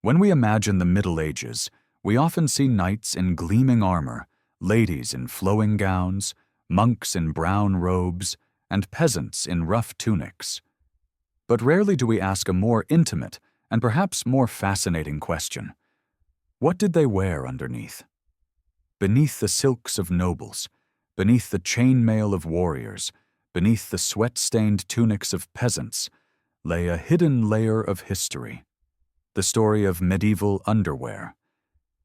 When we imagine the Middle Ages, we often see knights in gleaming armor, ladies in flowing gowns, monks in brown robes, and peasants in rough tunics. But rarely do we ask a more intimate and perhaps more fascinating question. What did they wear underneath? Beneath the silks of nobles, beneath the chainmail of warriors, beneath the sweat-stained tunics of peasants, lay a hidden layer of history. The story of medieval underwear.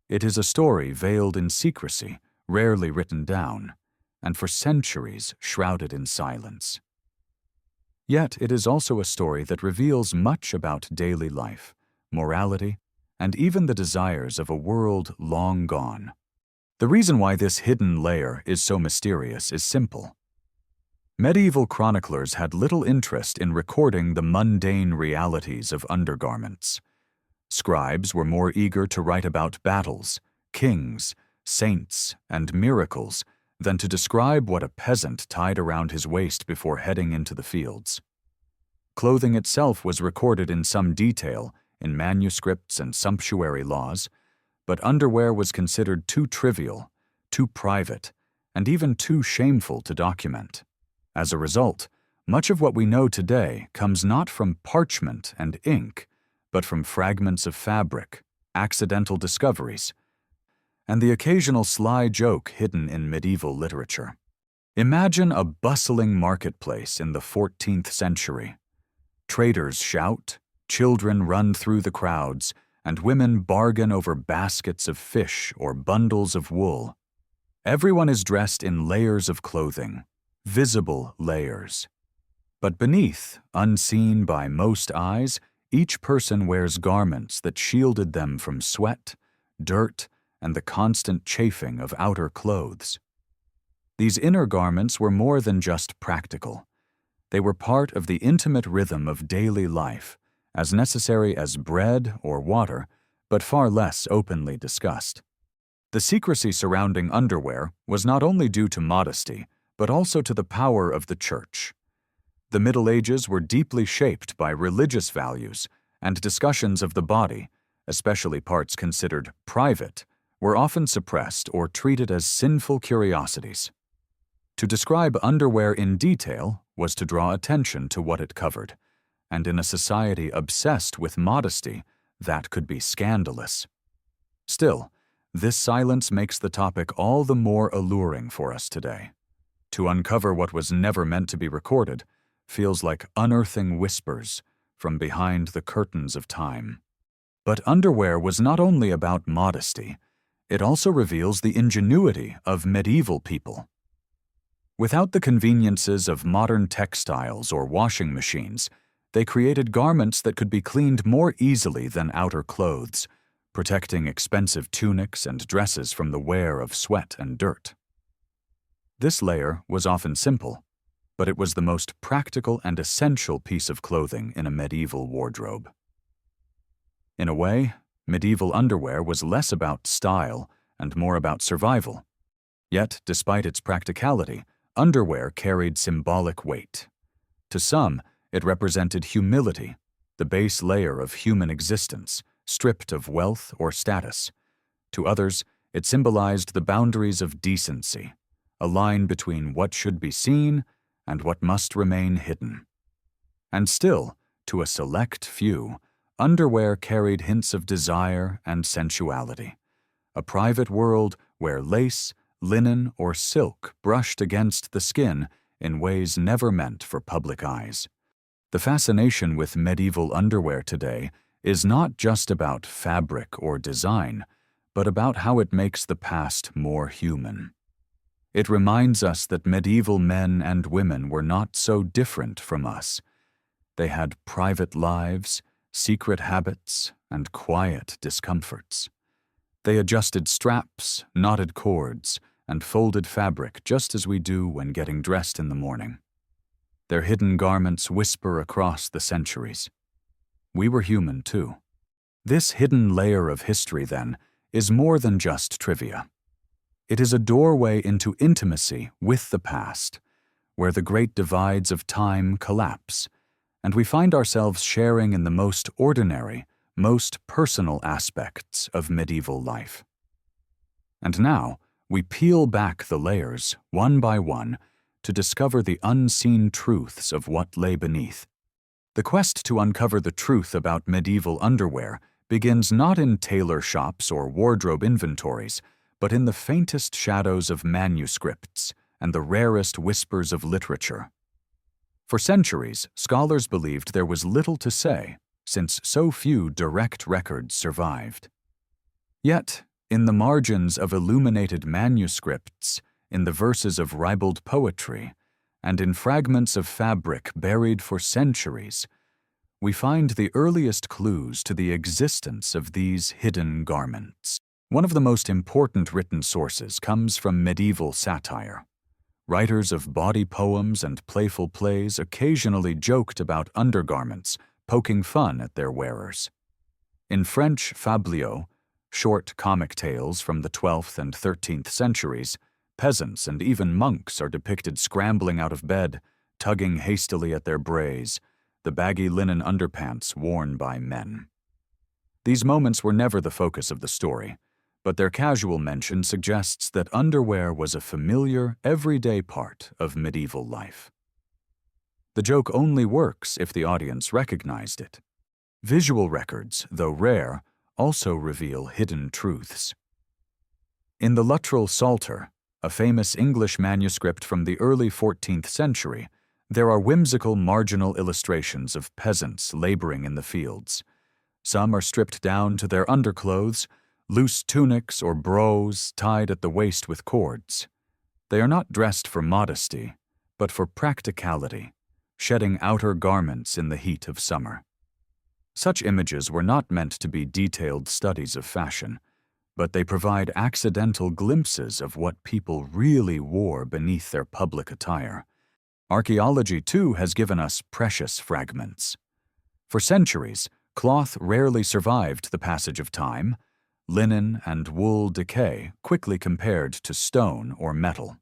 It is a story veiled in secrecy, rarely written down, and for centuries shrouded in silence. Yet it is also a story that reveals much about daily life, morality, and even the desires of a world long gone. The reason why this hidden layer is so mysterious is simple. Medieval chroniclers had little interest in recording the mundane realities of undergarments. Scribes were more eager to write about battles, kings, saints, and miracles than to describe what a peasant tied around his waist before heading into the fields. Clothing itself was recorded in some detail in manuscripts and sumptuary laws, but underwear was considered too trivial, too private, and even too shameful to document. As a result, much of what we know today comes not from parchment and ink, but from fragments of fabric, accidental discoveries, and the occasional sly joke hidden in medieval literature. Imagine a bustling marketplace in the 14th century. Traders shout, children run through the crowds, and women bargain over baskets of fish or bundles of wool. Everyone is dressed in layers of clothing, visible layers. But beneath, unseen by most eyes, each person wears garments that shielded them from sweat, dirt, and the constant chafing of outer clothes. These inner garments were more than just practical. They were part of the intimate rhythm of daily life, as necessary as bread or water, but far less openly discussed. The secrecy surrounding underwear was not only due to modesty, but also to the power of the church. The Middle Ages were deeply shaped by religious values, and discussions of the body, especially parts considered private, were often suppressed or treated as sinful curiosities. To describe underwear in detail was to draw attention to what it covered, and in a society obsessed with modesty, that could be scandalous. Still, this silence makes the topic all the more alluring for us today. To uncover what was never meant to be recorded feels like unearthing whispers from behind the curtains of time. But underwear was not only about modesty, it also reveals the ingenuity of medieval people. Without the conveniences of modern textiles or washing machines, they created garments that could be cleaned more easily than outer clothes, protecting expensive tunics and dresses from the wear of sweat and dirt. This layer was often simple, but it was the most practical and essential piece of clothing in a medieval wardrobe. In a way, medieval underwear was less about style and more about survival. Yet, despite its practicality, underwear carried symbolic weight. To some, it represented humility, the base layer of human existence, stripped of wealth or status. To others, it symbolized the boundaries of decency, a line between what should be seen and what must remain hidden. And still, to a select few, underwear carried hints of desire and sensuality, a private world where lace, linen, or silk brushed against the skin in ways never meant for public eyes. The fascination with medieval underwear today is not just about fabric or design, but about how it makes the past more human. It reminds us that medieval men and women were not so different from us. They had private lives, secret habits, and quiet discomforts. They adjusted straps, knotted cords, and folded fabric just as we do when getting dressed in the morning. Their hidden garments whisper across the centuries. We were human too. This hidden layer of history, then, is more than just trivia. It is a doorway into intimacy with the past, where the great divides of time collapse, and we find ourselves sharing in the most ordinary, most personal aspects of medieval life. And now, we peel back the layers, one by one, to discover the unseen truths of what lay beneath. The quest to uncover the truth about medieval underwear begins not in tailor shops or wardrobe inventories, but in the faintest shadows of manuscripts and the rarest whispers of literature. For centuries, scholars believed there was little to say, since so few direct records survived. Yet, in the margins of illuminated manuscripts, in the verses of ribald poetry, and in fragments of fabric buried for centuries, we find the earliest clues to the existence of these hidden garments. One of the most important written sources comes from medieval satire. Writers of bawdy poems and playful plays occasionally joked about undergarments, poking fun at their wearers. In French fabliaux, short comic tales from the 12th and 13th centuries, peasants and even monks are depicted scrambling out of bed, tugging hastily at their brays, the baggy linen underpants worn by men. These moments were never the focus of the story, but their casual mention suggests that underwear was a familiar, everyday part of medieval life. The joke only works if the audience recognized it. Visual records, though rare, also reveal hidden truths. In the Luttrell Psalter, a famous English manuscript from the early 14th century, there are whimsical marginal illustrations of peasants laboring in the fields. Some are stripped down to their underclothes, loose tunics or brogues tied at the waist with cords. They are not dressed for modesty, but for practicality, shedding outer garments in the heat of summer. Such images were not meant to be detailed studies of fashion, but they provide accidental glimpses of what people really wore beneath their public attire. Archaeology, too, has given us precious fragments. For centuries, cloth rarely survived the passage of time. Linen and wool decay quickly compared to stone or metal.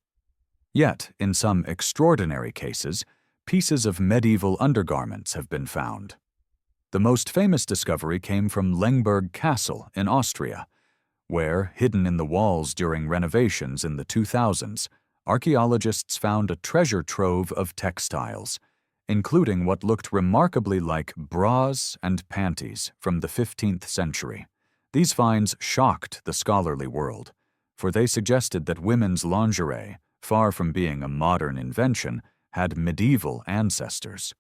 Yet, in some extraordinary cases, pieces of medieval undergarments have been found. The most famous discovery came from Lengberg Castle in Austria, where, hidden in the walls during renovations in the 2000s, archaeologists found a treasure trove of textiles, including what looked remarkably like bras and panties from the 15th century. These finds shocked the scholarly world, for they suggested that women's lingerie, far from being a modern invention, had medieval ancestors.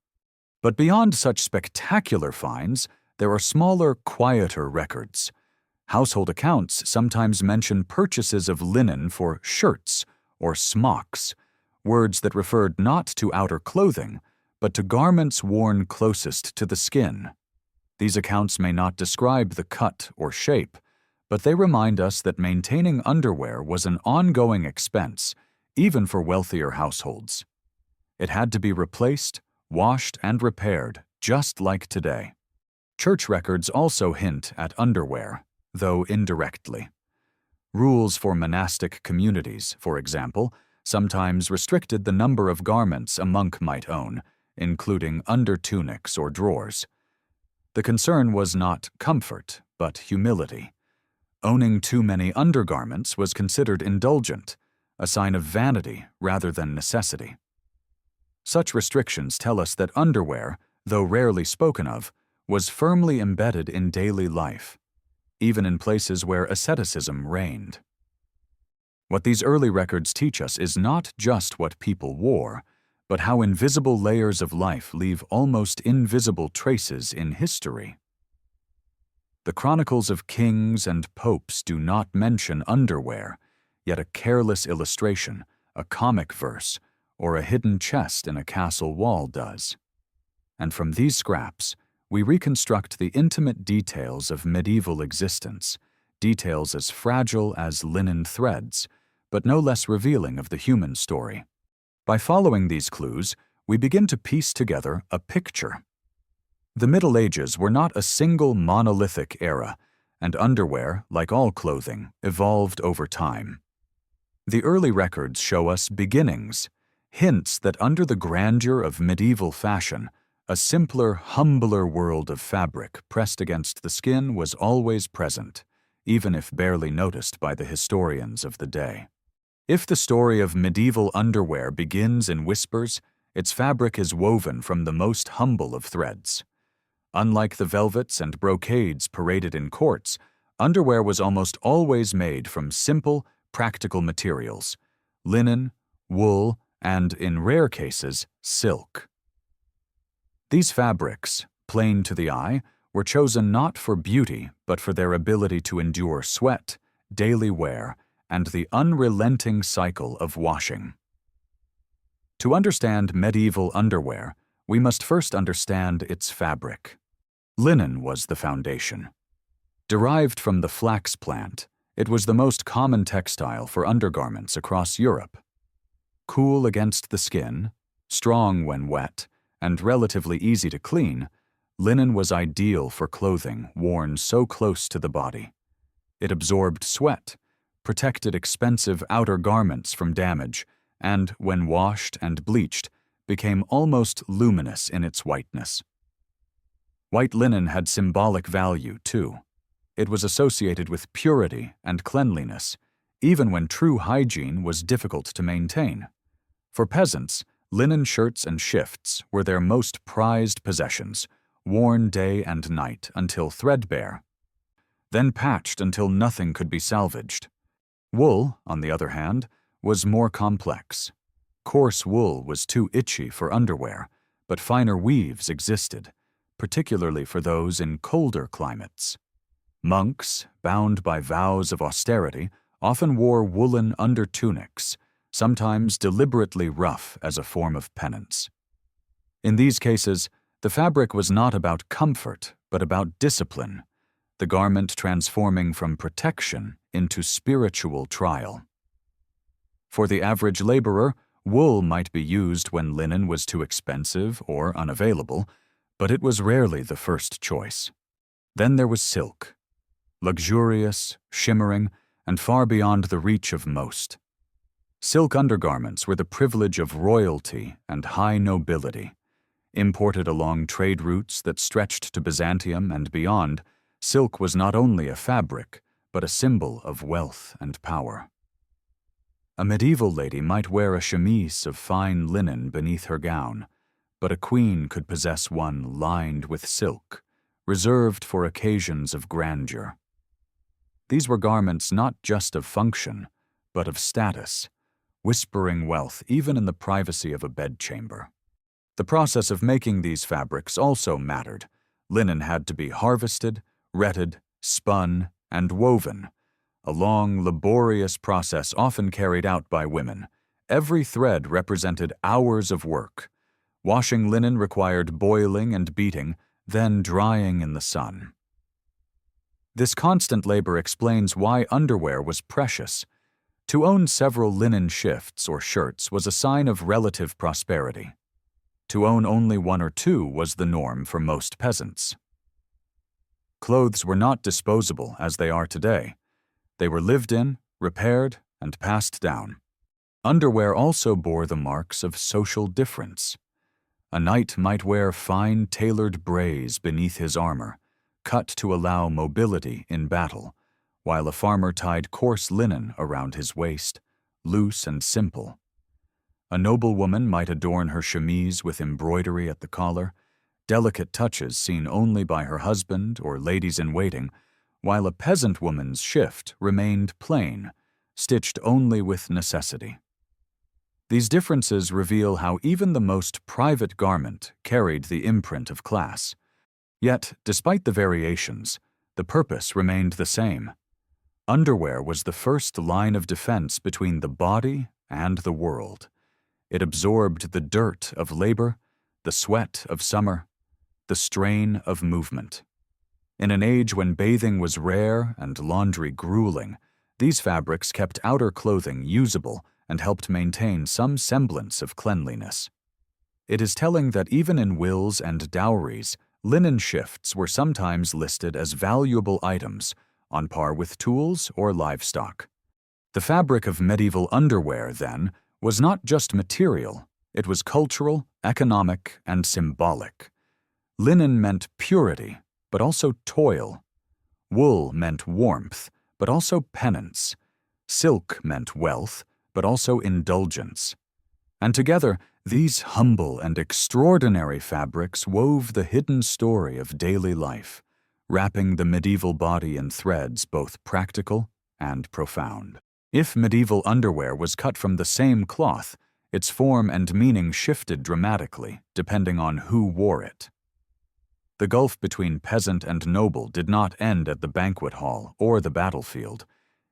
But beyond such spectacular finds, there are smaller, quieter records. Household accounts sometimes mention purchases of linen for shirts or smocks, words that referred not to outer clothing, but to garments worn closest to the skin. These accounts may not describe the cut or shape, but they remind us that maintaining underwear was an ongoing expense, even for wealthier households. It had to be replaced, washed, and repaired, just like today. Church records also hint at underwear, though indirectly. Rules for monastic communities, for example, sometimes restricted the number of garments a monk might own, including undertunics or drawers. The concern was not comfort, but humility. Owning too many undergarments was considered indulgent, a sign of vanity rather than necessity. Such restrictions tell us that underwear, though rarely spoken of, was firmly embedded in daily life, even in places where asceticism reigned. What these early records teach us is not just what people wore, but how invisible layers of life leave almost invisible traces in history. The chronicles of kings and popes do not mention underwear, yet a careless illustration, a comic verse, or a hidden chest in a castle wall does. And from these scraps, we reconstruct the intimate details of medieval existence, details as fragile as linen threads, but no less revealing of the human story. By following these clues, we begin to piece together a picture. The Middle Ages were not a single monolithic era, and underwear, like all clothing, evolved over time. The early records show us beginnings, hints that under the grandeur of medieval fashion, A simpler, humbler world of fabric pressed against the skin was always present, even if barely noticed by the historians of the day. If the story of medieval underwear begins in whispers, its fabric is woven from the most humble of threads. Unlike the velvets and brocades paraded in courts, underwear was almost always made from simple, practical materials: linen, wool, and, in rare cases, silk. These fabrics, plain to the eye, were chosen not for beauty but for their ability to endure sweat, daily wear, and the unrelenting cycle of washing. To understand medieval underwear, we must first understand its fabric. Linen was the foundation. Derived from the flax plant, it was the most common textile for undergarments across Europe. Cool against the skin, strong when wet, and relatively easy to clean, linen was ideal for clothing worn so close to the body. It absorbed sweat, protected expensive outer garments from damage, and, when washed and bleached, became almost luminous in its whiteness. White linen had symbolic value, too. It was associated with purity and cleanliness, even when true hygiene was difficult to maintain. For peasants, linen shirts and shifts were their most prized possessions, worn day and night until threadbare, then patched until nothing could be salvaged. Wool, on the other hand, was more complex. Coarse wool was too itchy for underwear, but finer weaves existed, particularly for those in colder climates. Monks, bound by vows of austerity, often wore woolen undertunics, sometimes deliberately rough as a form of penance. In these cases, the fabric was not about comfort, but about discipline, the garment transforming from protection into spiritual trial. For the average laborer, wool might be used when linen was too expensive or unavailable, but it was rarely the first choice. Then there was silk, luxurious, shimmering, and far beyond the reach of most. Silk undergarments were the privilege of royalty and high nobility. Imported along trade routes that stretched to Byzantium and beyond, silk was not only a fabric, but a symbol of wealth and power. A medieval lady might wear a chemise of fine linen beneath her gown, but a queen could possess one lined with silk, reserved for occasions of grandeur. These were garments not just of function, but of status, whispering wealth even in the privacy of a bedchamber. The process of making these fabrics also mattered. Linen had to be harvested, retted, spun, and woven, a long, laborious process often carried out by women. Every thread represented hours of work. Washing linen required boiling and beating, then drying in the sun. This constant labor explains why underwear was precious. To own several linen shifts or shirts was a sign of relative prosperity. To own only one or two was the norm for most peasants. Clothes were not disposable as they are today. They were lived in, repaired, and passed down. Underwear also bore the marks of social difference. A knight might wear fine tailored brays beneath his armor, cut to allow mobility in battle, while a farmer tied coarse linen around his waist, loose and simple. A noblewoman might adorn her chemise with embroidery at the collar, delicate touches seen only by her husband or ladies-in-waiting, while a peasant woman's shift remained plain, stitched only with necessity. These differences reveal how even the most private garment carried the imprint of class. Yet, despite the variations, the purpose remained the same. Underwear was the first line of defense between the body and the world. It absorbed the dirt of labor, the sweat of summer, the strain of movement. In an age when bathing was rare and laundry grueling, these fabrics kept outer clothing usable and helped maintain some semblance of cleanliness. It is telling that even in wills and dowries, linen shifts were sometimes listed as valuable items, on par with tools or livestock. The fabric of medieval underwear, then, was not just material, it was cultural, economic, and symbolic, Linen meant purity, but also toil. Wool meant warmth, but also penance. Silk meant wealth, but also indulgence. And together, these humble and extraordinary fabrics wove the hidden story of daily life, wrapping the medieval body in threads both practical and profound. If medieval underwear was cut from the same cloth, its form and meaning shifted dramatically, depending on who wore it. The gulf between peasant and noble did not end at the banquet hall or the battlefield.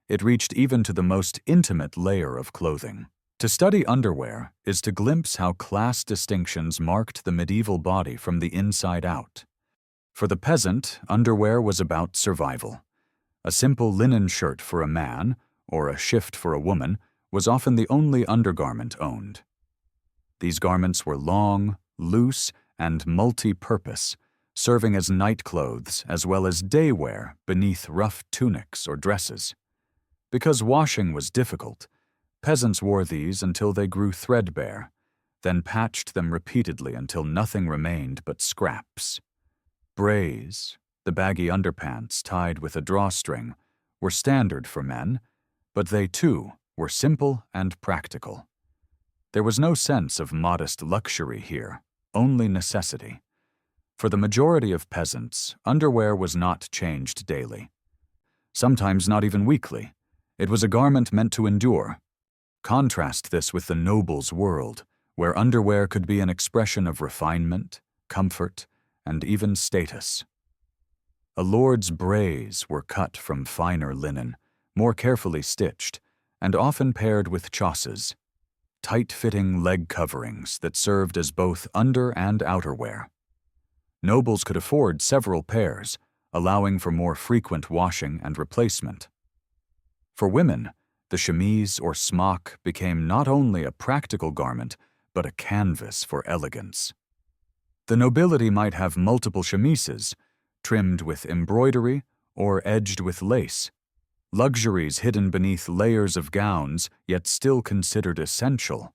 It reached even to the most intimate layer of clothing. To study underwear is to glimpse how class distinctions marked the medieval body from the inside out. For the peasant, underwear was about survival. A simple linen shirt for a man, or a shift for a woman, was often the only undergarment owned. These garments were long, loose, and multi-purpose, serving as nightclothes as well as day wear beneath rough tunics or dresses. Because washing was difficult, peasants wore these until they grew threadbare, then patched them repeatedly until nothing remained but scraps. Brays, the baggy underpants tied with a drawstring, were standard for men, but they too were simple and practical. There was no sense of modest luxury here, only necessity. For the majority of peasants, underwear was not changed daily. Sometimes not even weekly. It was a garment meant to endure. Contrast this with the noble's world, where underwear could be an expression of refinement, comfort, and even status. A lord's brays were cut from finer linen, more carefully stitched, and often paired with chausses, tight-fitting leg coverings that served as both under and outerwear. Nobles could afford several pairs, allowing for more frequent washing and replacement. For women, the chemise or smock became not only a practical garment, but a canvas for elegance. The nobility might have multiple chemises, trimmed with embroidery or edged with lace, luxuries hidden beneath layers of gowns, yet still considered essential.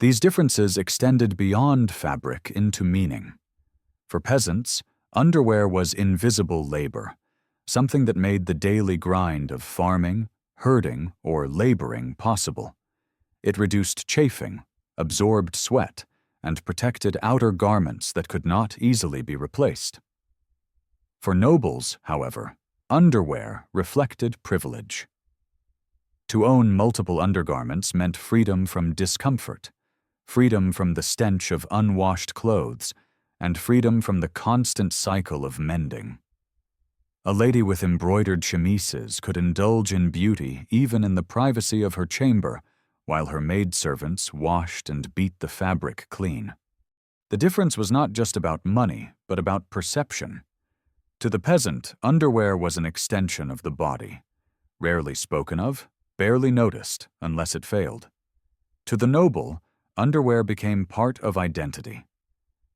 These differences extended beyond fabric into meaning. For peasants, underwear was invisible labor, something that made the daily grind of farming, herding, or laboring possible. It reduced chafing, absorbed sweat, and protected outer garments that could not easily be replaced. For nobles, however, underwear reflected privilege. To own multiple undergarments meant freedom from discomfort, freedom from the stench of unwashed clothes, and freedom from the constant cycle of mending. A lady with embroidered chemises could indulge in beauty even in the privacy of her chamber, while her maidservants washed and beat the fabric clean. The difference was not just about money, but about perception. To the peasant, underwear was an extension of the body, rarely spoken of, barely noticed unless it failed. To the noble, underwear became part of identity.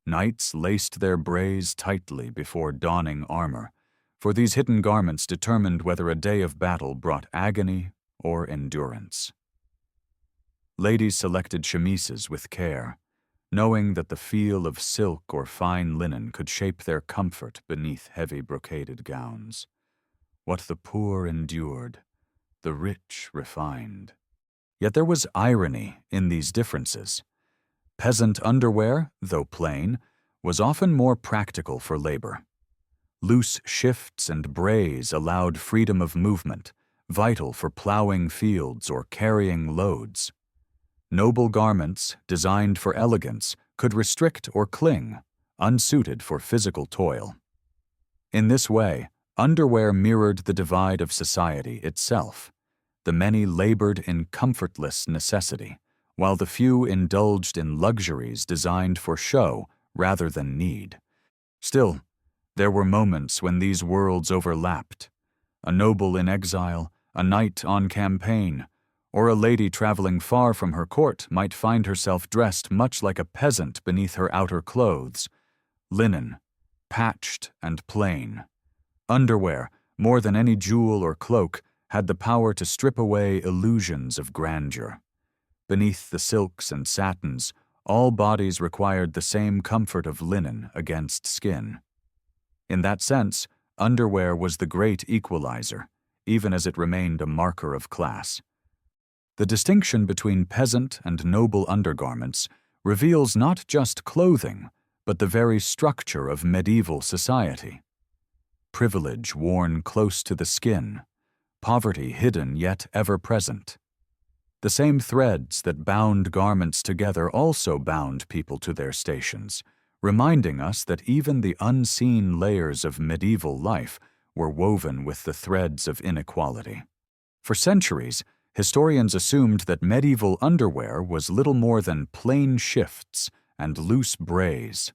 Knights laced their brays tightly before donning armor, for these hidden garments determined whether a day of battle brought agony or endurance. Ladies selected chemises with care, knowing that the feel of silk or fine linen could shape their comfort beneath heavy brocaded gowns. What the poor endured, the rich refined. Yet there was irony in these differences. Peasant underwear, though plain, was often more practical for labor. Loose shifts and brays allowed freedom of movement, vital for plowing fields or carrying loads. Noble garments, designed for elegance, could restrict or cling, unsuited for physical toil. In this way, underwear mirrored the divide of society itself. The many labored in comfortless necessity, while the few indulged in luxuries designed for show rather than need. Still, there were moments when these worlds overlapped. A noble in exile, a knight on campaign, or a lady traveling far from her court might find herself dressed much like a peasant beneath her outer clothes. Linen, patched and plain. Underwear, more than any jewel or cloak, had the power to strip away illusions of grandeur. Beneath the silks and satins, all bodies required the same comfort of linen against skin. In that sense, underwear was the great equalizer, even as it remained a marker of class. The distinction between peasant and noble undergarments reveals not just clothing, but the very structure of medieval society. Privilege worn close to the skin, poverty hidden yet ever present. The same threads that bound garments together also bound people to their stations, reminding us that even the unseen layers of medieval life were woven with the threads of inequality. For centuries, historians assumed that medieval underwear was little more than plain shifts and loose brays.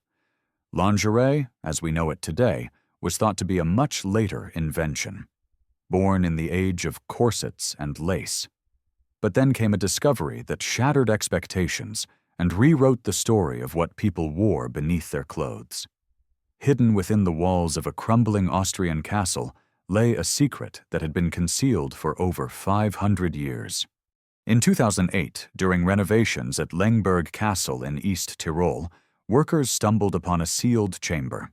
Lingerie, as we know it today, was thought to be a much later invention, born in the age of corsets and lace. But then came a discovery that shattered expectations and rewrote the story of what people wore beneath their clothes. Hidden within the walls of a crumbling Austrian castle lay a secret that had been concealed for over 500 years. In 2008, during renovations at Lengberg Castle in East Tyrol, workers stumbled upon a sealed chamber.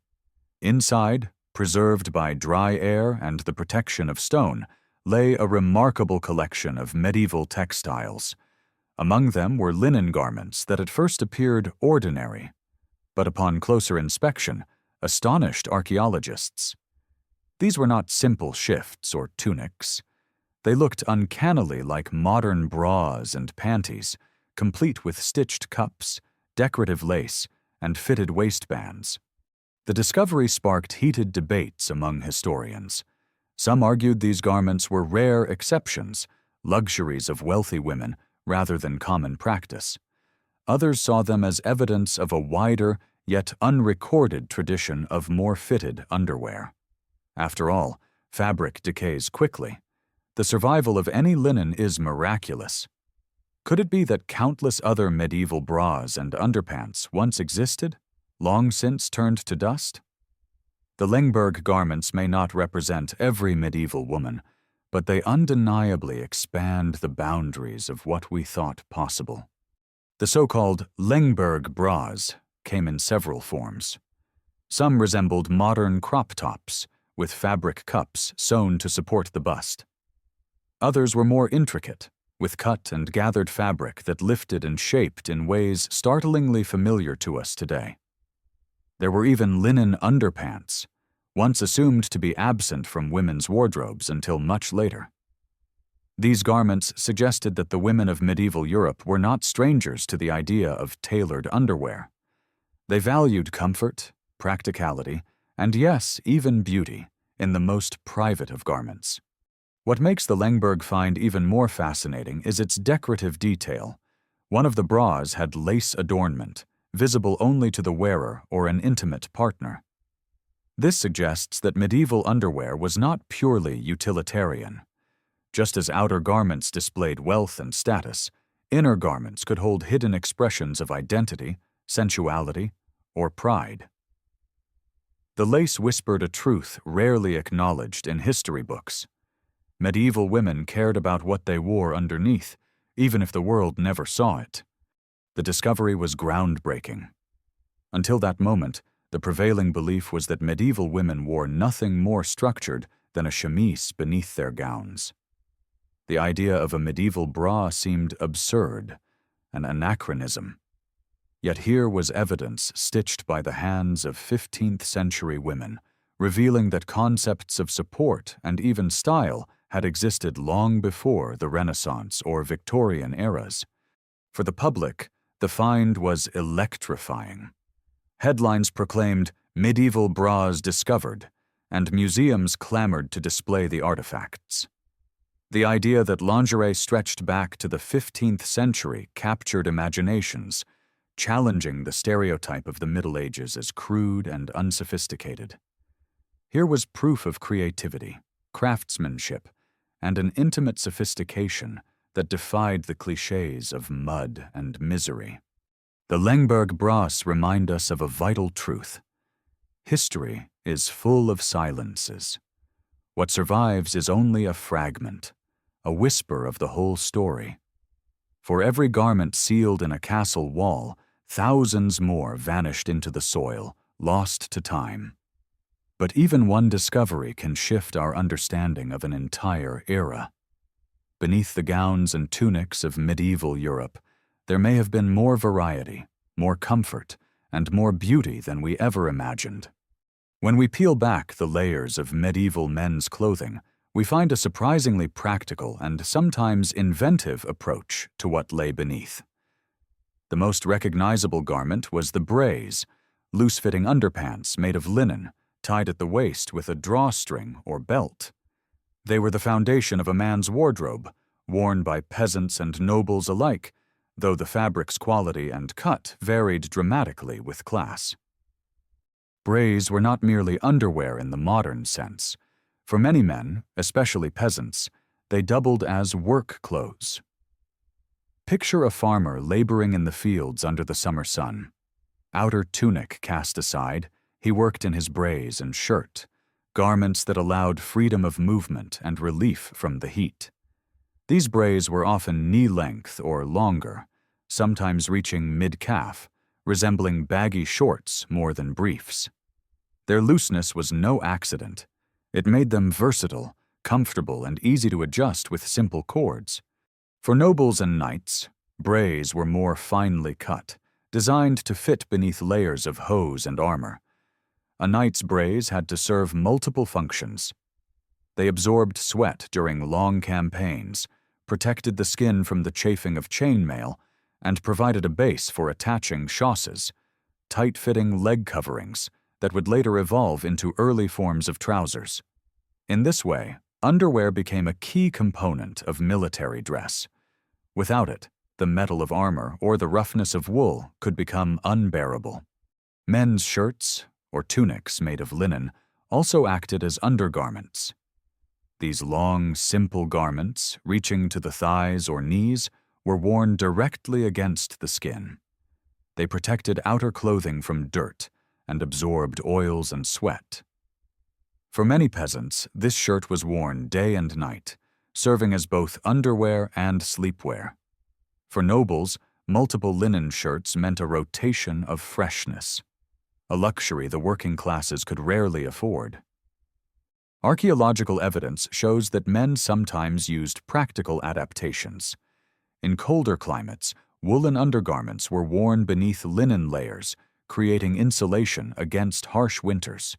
Inside, preserved by dry air and the protection of stone, lay a remarkable collection of medieval textiles. Among them were linen garments that at first appeared ordinary, but upon closer inspection, astonished archaeologists. These were not simple shifts or tunics. They looked uncannily like modern bras and panties, complete with stitched cups, decorative lace, and fitted waistbands. The discovery sparked heated debates among historians. Some argued these garments were rare exceptions, luxuries of wealthy women rather than common practice. Others saw them as evidence of a wider, yet unrecorded tradition of more fitted underwear. After all, fabric decays quickly. The survival of any linen is miraculous. Could it be that countless other medieval bras and underpants once existed, long since turned to dust? The Lengberg garments may not represent every medieval woman, but they undeniably expand the boundaries of what we thought possible. The so-called Lengberg bras came in several forms. Some resembled modern crop tops, with fabric cups sewn to support the bust. Others were more intricate, with cut and gathered fabric that lifted and shaped in ways startlingly familiar to us today. There were even linen underpants, once assumed to be absent from women's wardrobes until much later. These garments suggested that the women of medieval Europe were not strangers to the idea of tailored underwear. They valued comfort, practicality, and yes, even beauty, in the most private of garments. What makes the Lengberg find even more fascinating is its decorative detail. One of the bras had lace adornment, visible only to the wearer or an intimate partner. This suggests that medieval underwear was not purely utilitarian. Just as outer garments displayed wealth and status, inner garments could hold hidden expressions of identity, sensuality, or pride. The lace whispered a truth rarely acknowledged in history books. Medieval women cared about what they wore underneath, even if the world never saw it. The discovery was groundbreaking. Until that moment, the prevailing belief was that medieval women wore nothing more structured than a chemise beneath their gowns. The idea of a medieval bra seemed absurd, an anachronism. Yet here was evidence stitched by the hands of 15th-century women, revealing that concepts of support and even style had existed long before the Renaissance or Victorian eras. For the public, the find was electrifying. Headlines proclaimed "Medieval bras discovered," and museums clamored to display the artifacts. The idea that lingerie stretched back to the 15th century captured imaginations, challenging the stereotype of the Middle Ages as crude and unsophisticated. Here was proof of creativity, craftsmanship, and an intimate sophistication that defied the clichés of mud and misery. The Lengberg bras remind us of a vital truth. History is full of silences. What survives is only a fragment, a whisper of the whole story. For every garment sealed in a castle wall, Thousands more vanished into the soil, lost to time. But even one discovery can shift our understanding of an entire era. Beneath the gowns and tunics of medieval Europe, there may have been more variety, more comfort, and more beauty than we ever imagined. When we peel back the layers of medieval men's clothing, we find a surprisingly practical and sometimes inventive approach to what lay beneath. The most recognizable garment was the braise, loose-fitting underpants made of linen, tied at the waist with a drawstring or belt. They were the foundation of a man's wardrobe, worn by peasants and nobles alike, though the fabric's quality and cut varied dramatically with class. Braise were not merely underwear in the modern sense. For many men, especially peasants, they doubled as work clothes. Picture a farmer laboring in the fields under the summer sun. Outer tunic cast aside, he worked in his braise and shirt, garments that allowed freedom of movement and relief from the heat. These braise were often knee-length or longer, sometimes reaching mid-calf, resembling baggy shorts more than briefs. Their looseness was no accident. It made them versatile, comfortable, and easy to adjust with simple cords. For nobles and knights, braise were more finely cut, designed to fit beneath layers of hose and armor. A knight's braise had to serve multiple functions. They absorbed sweat during long campaigns, protected the skin from the chafing of chainmail, and provided a base for attaching chausses, tight-fitting leg coverings that would later evolve into early forms of trousers. In this way, underwear became a key component of military dress. Without it, the metal of armor or the roughness of wool could become unbearable. Men's shirts, or tunics made of linen, also acted as undergarments. These long, simple garments, reaching to the thighs or knees, were worn directly against the skin. They protected outer clothing from dirt and absorbed oils and sweat. For many peasants, this shirt was worn day and night, serving as both underwear and sleepwear. For nobles, multiple linen shirts meant a rotation of freshness, a luxury the working classes could rarely afford. Archaeological evidence shows that men sometimes used practical adaptations. In colder climates, woolen undergarments were worn beneath linen layers, creating insulation against harsh winters.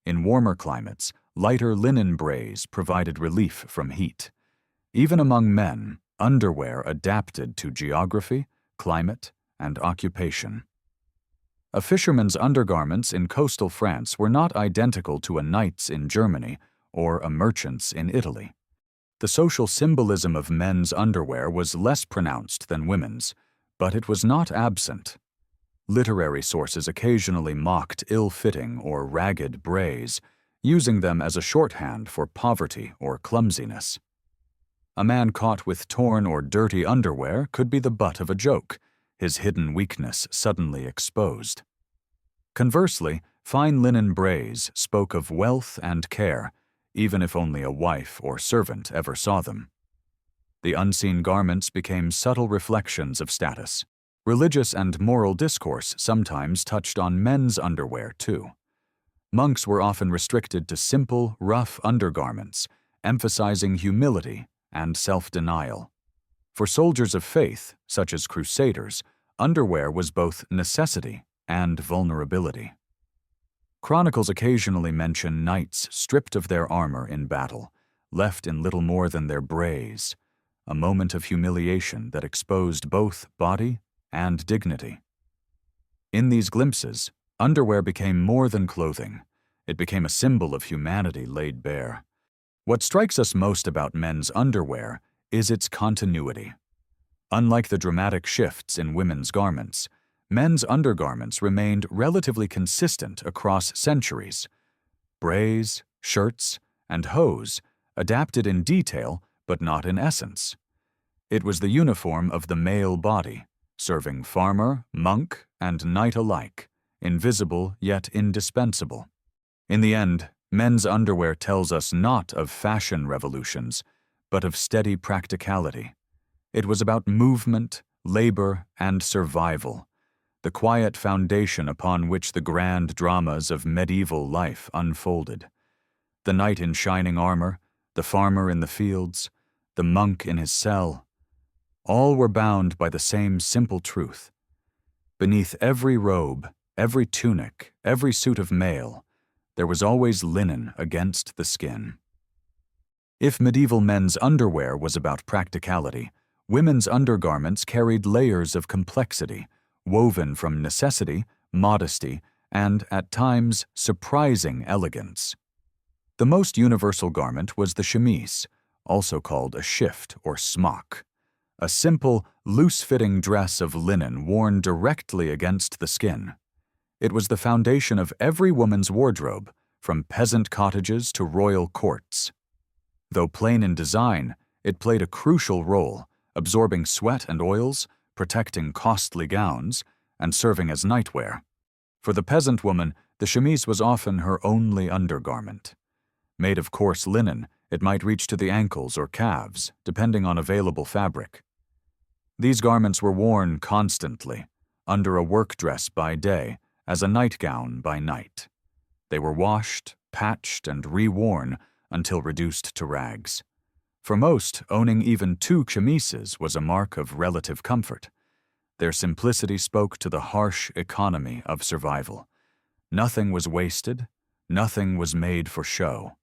In warmer climates, lighter linen braise provided relief from heat. Even among men, underwear adapted to geography, climate, and occupation. A fisherman's undergarments in coastal France were not identical to a knight's in Germany or a merchant's in Italy. The social symbolism of men's underwear was less pronounced than women's, but it was not absent. Literary sources occasionally mocked ill-fitting or ragged braise, using them as a shorthand for poverty or clumsiness. A man caught with torn or dirty underwear could be the butt of a joke, his hidden weakness suddenly exposed. Conversely, fine linen braise spoke of wealth and care, even if only a wife or servant ever saw them. The unseen garments became subtle reflections of status. Religious and moral discourse sometimes touched on men's underwear, too. Monks were often restricted to simple, rough undergarments, emphasizing humility and self-denial. For soldiers of faith, such as crusaders, underwear was both necessity and vulnerability. Chronicles occasionally mention knights stripped of their armor in battle, left in little more than their braise, a moment of humiliation that exposed both body and dignity. In these glimpses, underwear became more than clothing. It became a symbol of humanity laid bare. What strikes us most about men's underwear is its continuity. Unlike the dramatic shifts in women's garments, men's undergarments remained relatively consistent across centuries. Braise, shirts, and hose adapted in detail but not in essence. It was the uniform of the male body, serving farmer, monk, and knight alike, invisible yet indispensable. In the end, men's underwear tells us not of fashion revolutions, but of steady practicality. It was about movement, labor, and survival, the quiet foundation upon which the grand dramas of medieval life unfolded. The knight in shining armor, the farmer in the fields, the monk in his cell, all were bound by the same simple truth. Beneath every robe, every tunic, every suit of mail, there was always linen against the skin. If medieval men's underwear was about practicality, women's undergarments carried layers of complexity, woven from necessity, modesty, and, at times, surprising elegance. The most universal garment was the chemise, also called a shift or smock, a simple, loose-fitting dress of linen worn directly against the skin. It was the foundation of every woman's wardrobe, from peasant cottages to royal courts. Though plain in design, it played a crucial role, absorbing sweat and oils, protecting costly gowns, and serving as nightwear. For the peasant woman, the chemise was often her only undergarment. Made of coarse linen, it might reach to the ankles or calves, depending on available fabric. These garments were worn constantly, under a work dress by day, as a nightgown by night. They were washed, patched, and reworn until reduced to rags. For most, owning even two chemises was a mark of relative comfort. Their simplicity spoke to the harsh economy of survival. Nothing was wasted, nothing was made for show.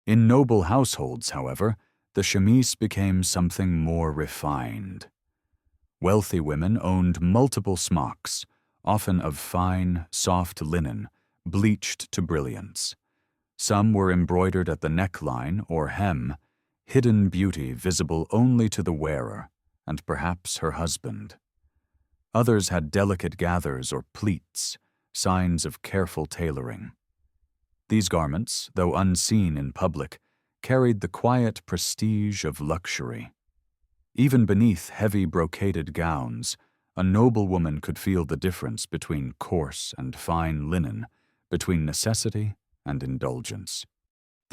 In noble households, however, the chemise became something more refined. Wealthy women owned multiple smocks, often of fine, soft linen, bleached to brilliance. Some were embroidered at the neckline or hem, hidden beauty visible only to the wearer and perhaps her husband. Others had delicate gathers or pleats, signs of careful tailoring. These garments, though unseen in public, carried the quiet prestige of luxury. Even beneath heavy brocaded gowns, a noble woman could feel the difference between coarse and fine linen, between necessity and indulgence.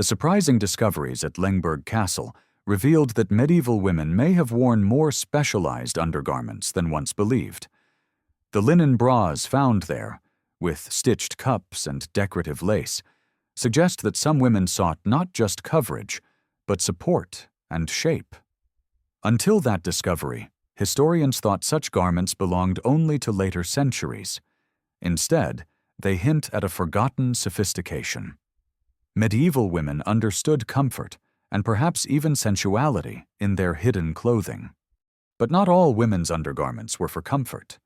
The surprising discoveries at Lengberg Castle revealed that medieval women may have worn more specialized undergarments than once believed. The linen bras found there, with stitched cups and decorative lace, suggest that some women sought not just coverage, but support and shape. Until that discovery, historians thought such garments belonged only to later centuries. Instead, they hint at a forgotten sophistication. Medieval women understood comfort and perhaps even sensuality in their hidden clothing. But not all women's undergarments were for comfort.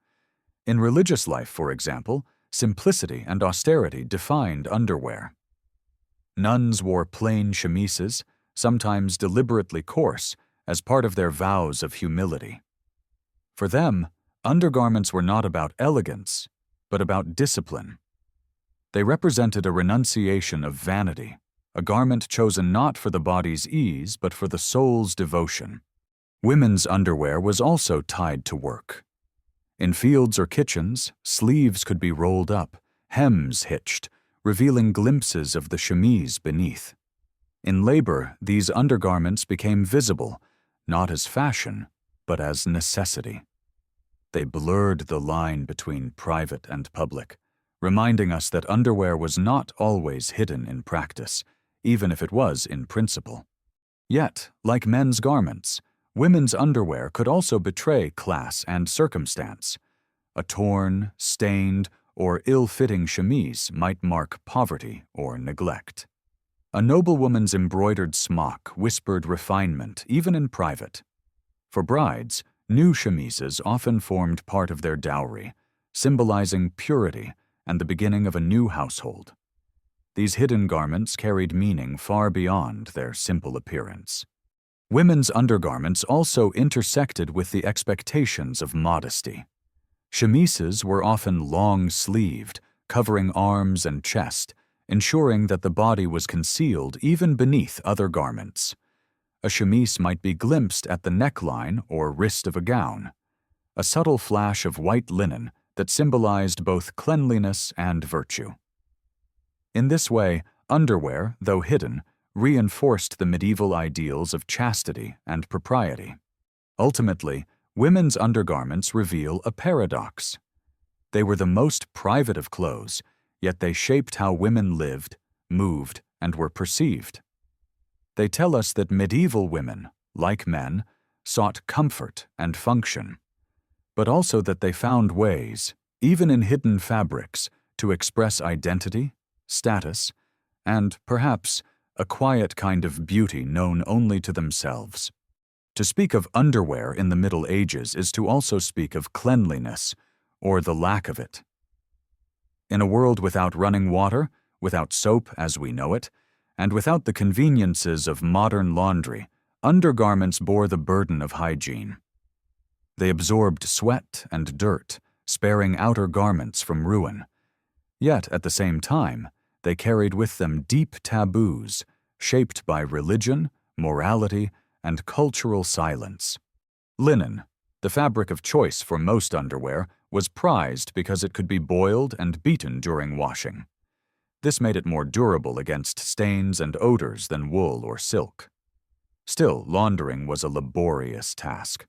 In religious life, for example, simplicity and austerity defined underwear. Nuns wore plain chemises, sometimes deliberately coarse, as part of their vows of humility. For them, undergarments were not about elegance, but about discipline. They represented a renunciation of vanity, a garment chosen not for the body's ease, but for the soul's devotion. Women's underwear was also tied to work. In fields or kitchens, sleeves could be rolled up, hems hitched, revealing glimpses of the chemise beneath. In labor, these undergarments became visible, not as fashion, but as necessity. They blurred the line between private and public, reminding us that underwear was not always hidden in practice, even if it was in principle. Yet, like men's garments, women's underwear could also betray class and circumstance. A torn, stained, or ill-fitting chemise might mark poverty or neglect. A noblewoman's embroidered smock whispered refinement even in private. For brides, new chemises often formed part of their dowry, symbolizing purity and the beginning of a new household. These hidden garments carried meaning far beyond their simple appearance. Women's undergarments also intersected with the expectations of modesty. Chemises were often long-sleeved, covering arms and chest, ensuring that the body was concealed even beneath other garments. A chemise might be glimpsed at the neckline or wrist of a gown, a subtle flash of white linen that symbolized both cleanliness and virtue. In this way, underwear, though hidden, reinforced the medieval ideals of chastity and propriety. Ultimately, women's undergarments reveal a paradox. They were the most private of clothes, yet they shaped how women lived, moved, and were perceived. They tell us that medieval women, like men, sought comfort and function, but also that they found ways, even in hidden fabrics, to express identity, status, and, perhaps, a quiet kind of beauty known only to themselves. To speak of underwear in the Middle Ages is to also speak of cleanliness, or the lack of it. In a world without running water, without soap as we know it, and without the conveniences of modern laundry, undergarments bore the burden of hygiene. They absorbed sweat and dirt, sparing outer garments from ruin. Yet, at the same time, they carried with them deep taboos, shaped by religion, morality, and cultural silence. Linen, the fabric of choice for most underwear, was prized because it could be boiled and beaten during washing. This made it more durable against stains and odors than wool or silk. Still, laundering was a laborious task.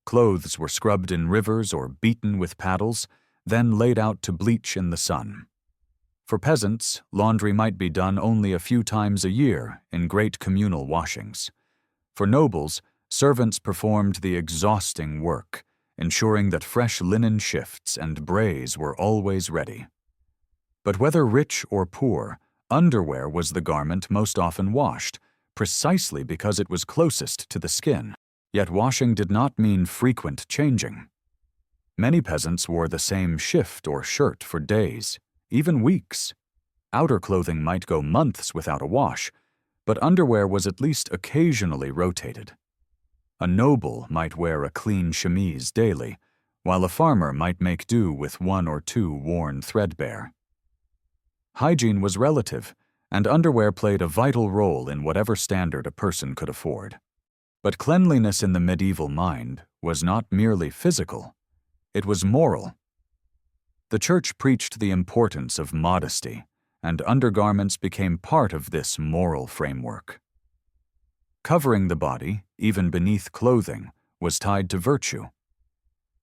Clothes were scrubbed in rivers or beaten with paddles, then laid out to bleach in the sun. For peasants, laundry might be done only a few times a year in great communal washings. For nobles, servants performed the exhausting work, ensuring that fresh linen shifts and brays were always ready. But whether rich or poor, underwear was the garment most often washed, precisely because it was closest to the skin. Yet washing did not mean frequent changing. Many peasants wore the same shift or shirt for days, even weeks. Outer clothing might go months without a wash, but underwear was at least occasionally rotated. A noble might wear a clean chemise daily, while a farmer might make do with one or two worn threadbare. Hygiene was relative, and underwear played a vital role in whatever standard a person could afford. But cleanliness in the medieval mind was not merely physical, it was moral. The Church preached the importance of modesty, and undergarments became part of this moral framework. Covering the body, even beneath clothing, was tied to virtue.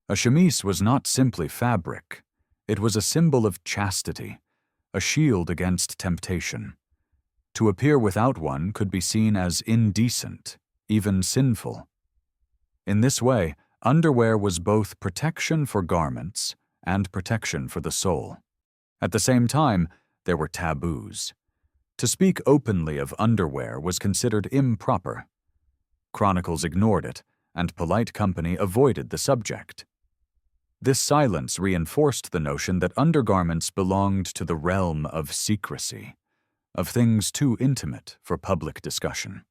A chemise was not simply fabric, it was a symbol of chastity, a shield against temptation. To appear without one could be seen as indecent, even sinful. In this way, underwear was both protection for garments and protection for the soul. At the same time, there were taboos. To speak openly of underwear was considered improper. Chronicles ignored it, and polite company avoided the subject. This silence reinforced the notion that undergarments belonged to the realm of secrecy, of things too intimate for public discussion.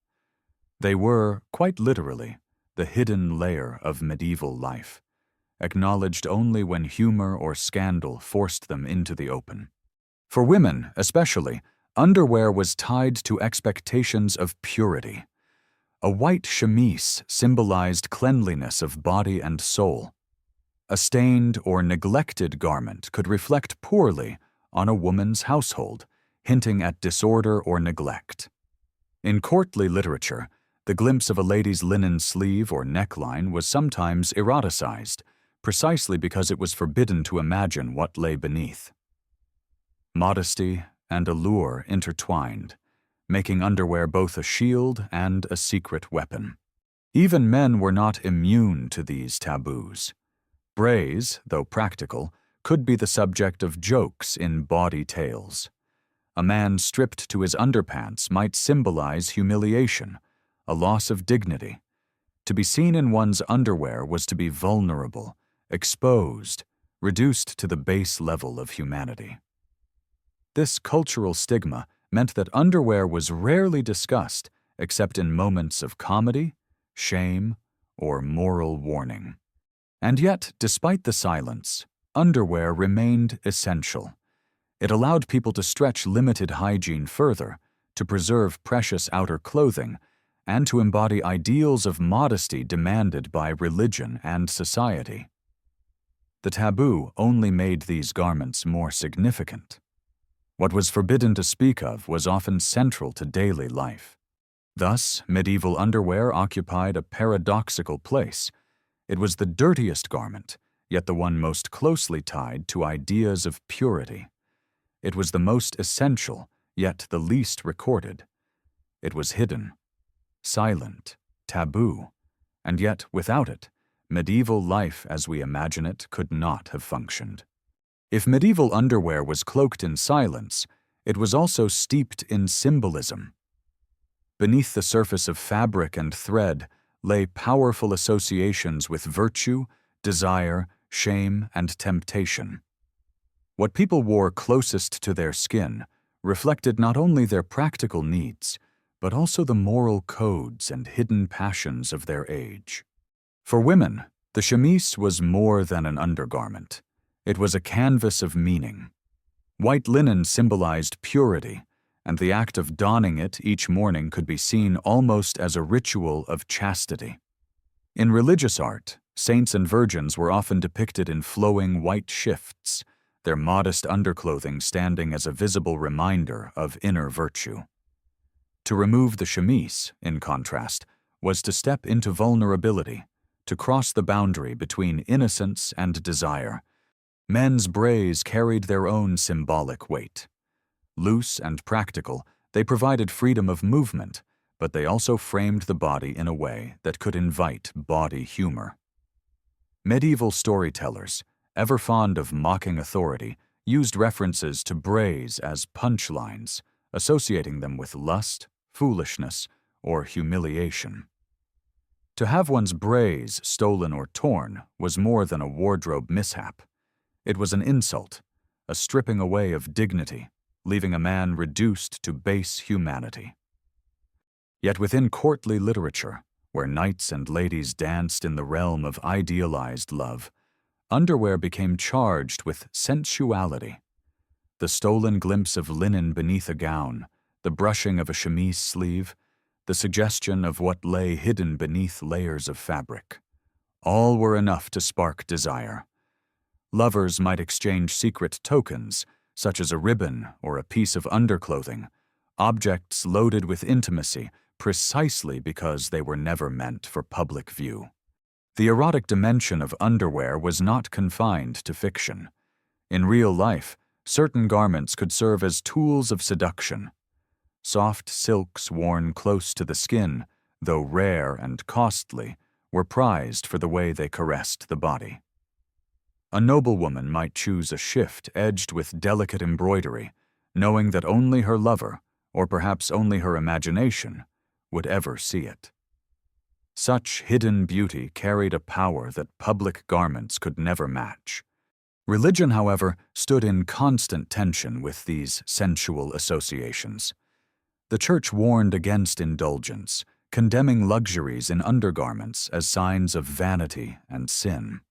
They were, quite literally, the hidden layer of medieval life, acknowledged only when humor or scandal forced them into the open. For women, especially, underwear was tied to expectations of purity. A white chemise symbolized cleanliness of body and soul. A stained or neglected garment could reflect poorly on a woman's household, hinting at disorder or neglect. In courtly literature, the glimpse of a lady's linen sleeve or neckline was sometimes eroticized, precisely because it was forbidden to imagine what lay beneath. Modesty and allure intertwined, making underwear both a shield and a secret weapon. Even men were not immune to these taboos. Brays, though practical, could be the subject of jokes in bawdy tales. A man stripped to his underpants might symbolize humiliation, a loss of dignity. To be seen in one's underwear was to be vulnerable, exposed, reduced to the base level of humanity. This cultural stigma meant that underwear was rarely discussed except in moments of comedy, shame, or moral warning. And yet, despite the silence, underwear remained essential. It allowed people to stretch limited hygiene further, to preserve precious outer clothing, and to embody ideals of modesty demanded by religion and society. The taboo only made these garments more significant. What was forbidden to speak of was often central to daily life. Thus, medieval underwear occupied a paradoxical place. It was the dirtiest garment, yet the one most closely tied to ideas of purity. It was the most essential, yet the least recorded. It was hidden, silent, taboo, and yet without it, medieval life as we imagine it could not have functioned. If medieval underwear was cloaked in silence, it was also steeped in symbolism. Beneath the surface of fabric and thread lay powerful associations with virtue, desire, shame, and temptation. What people wore closest to their skin reflected not only their practical needs, but also the moral codes and hidden passions of their age. For women, the chemise was more than an undergarment. It was a canvas of meaning. White linen symbolized purity, and the act of donning it each morning could be seen almost as a ritual of chastity. In religious art, saints and virgins were often depicted in flowing white shifts, their modest underclothing standing as a visible reminder of inner virtue. To remove the chemise, in contrast, was to step into vulnerability, to cross the boundary between innocence and desire. Men's brays carried their own symbolic weight. Loose and practical, they provided freedom of movement, but they also framed the body in a way that could invite body humor. Medieval storytellers, ever fond of mocking authority, used references to brays as punchlines, associating them with lust, foolishness, or humiliation. To have one's brays stolen or torn was more than a wardrobe mishap. It was an insult, a stripping away of dignity, leaving a man reduced to base humanity. Yet within courtly literature, where knights and ladies danced in the realm of idealized love, underwear became charged with sensuality. The stolen glimpse of linen beneath a gown, the brushing of a chemise sleeve, the suggestion of what lay hidden beneath layers of fabric. All were enough to spark desire. Lovers might exchange secret tokens, such as a ribbon or a piece of underclothing, objects loaded with intimacy precisely because they were never meant for public view. The erotic dimension of underwear was not confined to fiction. In real life, certain garments could serve as tools of seduction. Soft silks worn close to the skin, though rare and costly, were prized for the way they caressed the body. A noblewoman might choose a shift edged with delicate embroidery, knowing that only her lover, or perhaps only her imagination, would ever see it. Such hidden beauty carried a power that public garments could never match. Religion, however, stood in constant tension with these sensual associations. The Church warned against indulgence, condemning luxuries in undergarments as signs of vanity and sin.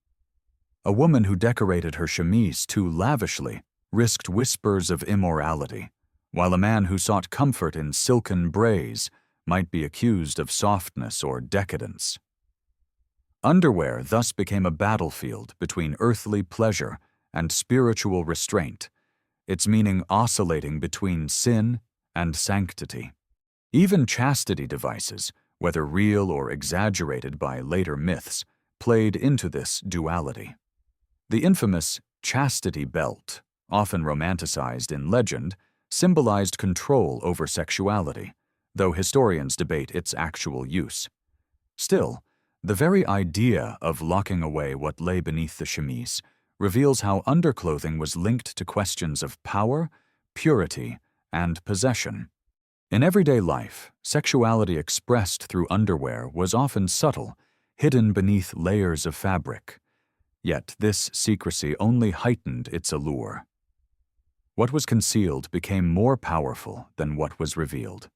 A woman who decorated her chemise too lavishly risked whispers of immorality, while a man who sought comfort in silken brays might be accused of softness or decadence. Underwear thus became a battlefield between earthly pleasure and spiritual restraint, its meaning oscillating between sin and sanctity. Even chastity devices, whether real or exaggerated by later myths, played into this duality. The infamous chastity belt, often romanticized in legend, symbolized control over sexuality, though historians debate its actual use. Still, the very idea of locking away what lay beneath the chemise reveals how underclothing was linked to questions of power, purity, and possession. In everyday life, sexuality expressed through underwear was often subtle, hidden beneath layers of fabric. Yet this secrecy only heightened its allure. What was concealed became more powerful than what was revealed.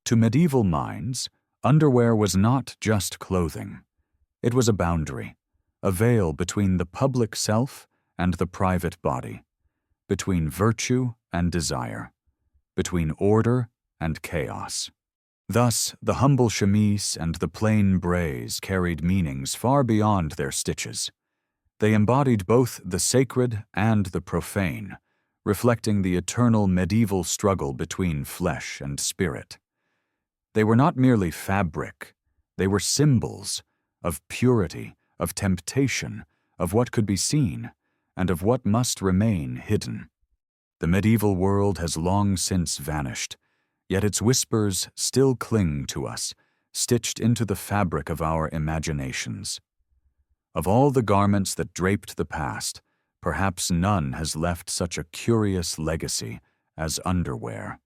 To medieval minds, underwear was not just clothing. It was a boundary, a veil between the public self and the private body, between virtue and desire, between order and chaos. Thus, the humble chemise and the plain brays carried meanings far beyond their stitches. They embodied both the sacred and the profane, reflecting the eternal medieval struggle between flesh and spirit. They were not merely fabric, they were symbols of purity, of temptation, of what could be seen, and of what must remain hidden. The medieval world has long since vanished, yet its whispers still cling to us, stitched into the fabric of our imaginations. Of all the garments that draped the past, perhaps none has left such a curious legacy as underwear.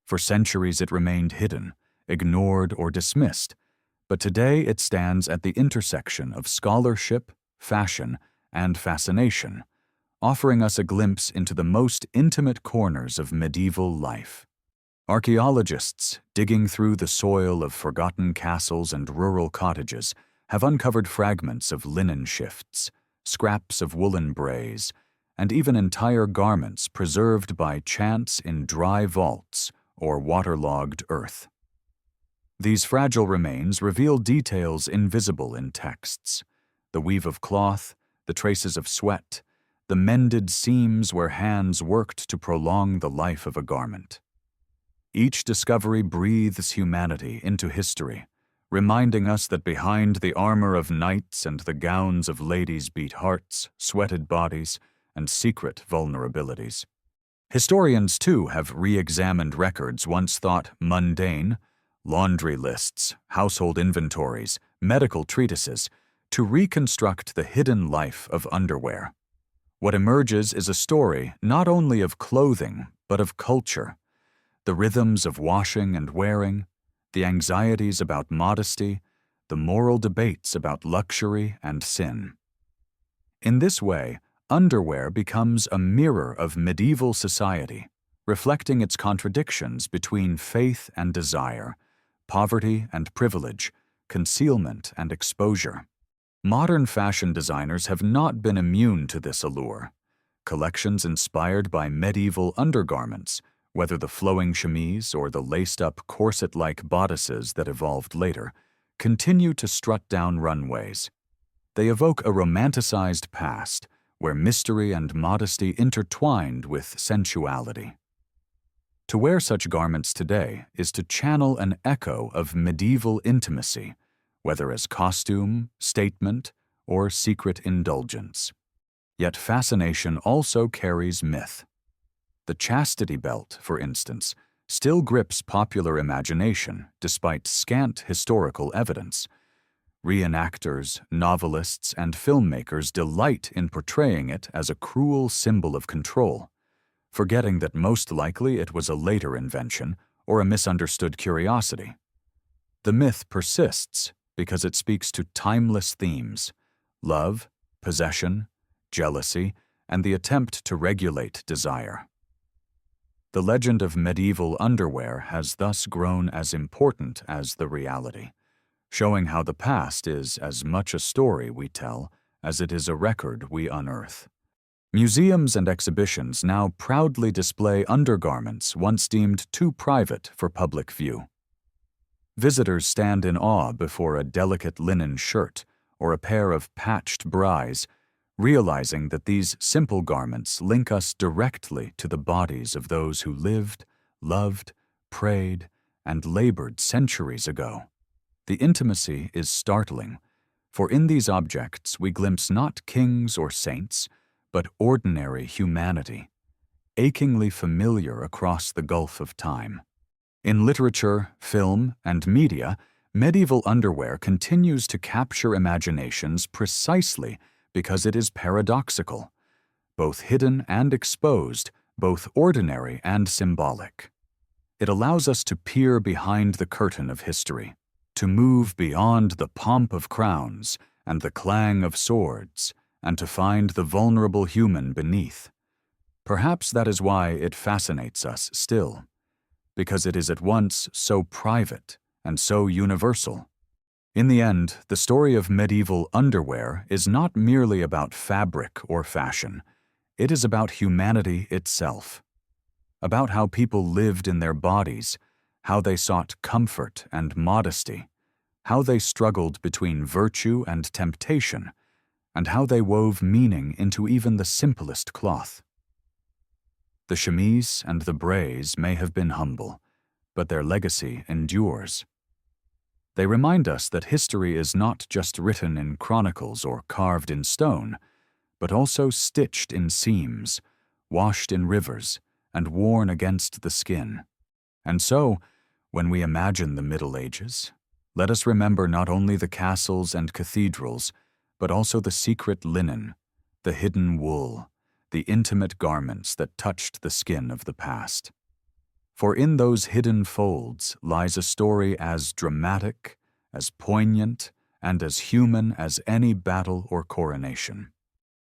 For centuries it remained hidden, ignored or dismissed, but today it stands at the intersection of scholarship, fashion, and fascination, offering us a glimpse into the most intimate corners of medieval life. Archaeologists, digging through the soil of forgotten castles and rural cottages, have uncovered fragments of linen shifts, scraps of woolen brays, and even entire garments preserved by chance in dry vaults or waterlogged earth. These fragile remains reveal details invisible in texts: the weave of cloth, the traces of sweat, the mended seams where hands worked to prolong the life of a garment. Each discovery breathes humanity into history, reminding us that behind the armor of knights and the gowns of ladies beat hearts, sweated bodies, and secret vulnerabilities. Historians, too, have re-examined records once thought mundane: laundry lists, household inventories, medical treatises, to reconstruct the hidden life of underwear. What emerges is a story not only of clothing, but of culture: the rhythms of washing and wearing, the anxieties about modesty, the moral debates about luxury and sin. In this way, underwear becomes a mirror of medieval society, reflecting its contradictions between faith and desire, poverty and privilege, concealment and exposure. Modern fashion designers have not been immune to this allure. Collections inspired by medieval undergarments, whether the flowing chemise or the laced-up corset-like bodices that evolved later, continue to strut down runways. They evoke a romanticized past where mystery and modesty intertwined with sensuality. To wear such garments today is to channel an echo of medieval intimacy, whether as costume, statement, or secret indulgence. Yet fascination also carries myth. The chastity belt, for instance, still grips popular imagination despite scant historical evidence. Reenactors, novelists, and filmmakers delight in portraying it as a cruel symbol of control, forgetting that most likely it was a later invention or a misunderstood curiosity. The myth persists because it speaks to timeless themes: love, possession, jealousy, and the attempt to regulate desire. The legend of medieval underwear has thus grown as important as the reality, showing how the past is as much a story we tell as it is a record we unearth. Museums and exhibitions now proudly display undergarments once deemed too private for public view. Visitors stand in awe before a delicate linen shirt or a pair of patched bries, realizing that these simple garments link us directly to the bodies of those who lived, loved, prayed, and labored centuries ago. The intimacy is startling, for in these objects we glimpse not kings or saints, but ordinary humanity, achingly familiar across the gulf of time. In literature, film, and media, medieval underwear continues to capture imaginations precisely because it is paradoxical, both hidden and exposed, both ordinary and symbolic. It allows us to peer behind the curtain of history, to move beyond the pomp of crowns and the clang of swords, and to find the vulnerable human beneath. Perhaps that is why it fascinates us still, because it is at once so private and so universal. In the end, the story of medieval underwear is not merely about fabric or fashion. It is about humanity itself, about how people lived in their bodies, how they sought comfort and modesty, how they struggled between virtue and temptation, and how they wove meaning into even the simplest cloth. The chemise and the brays may have been humble, but their legacy endures. They remind us that history is not just written in chronicles or carved in stone, but also stitched in seams, washed in rivers, and worn against the skin. And so, when we imagine the Middle Ages, let us remember not only the castles and cathedrals, but also the secret linen, the hidden wool, the intimate garments that touched the skin of the past. For in those hidden folds lies a story as dramatic, as poignant, and as human as any battle or coronation.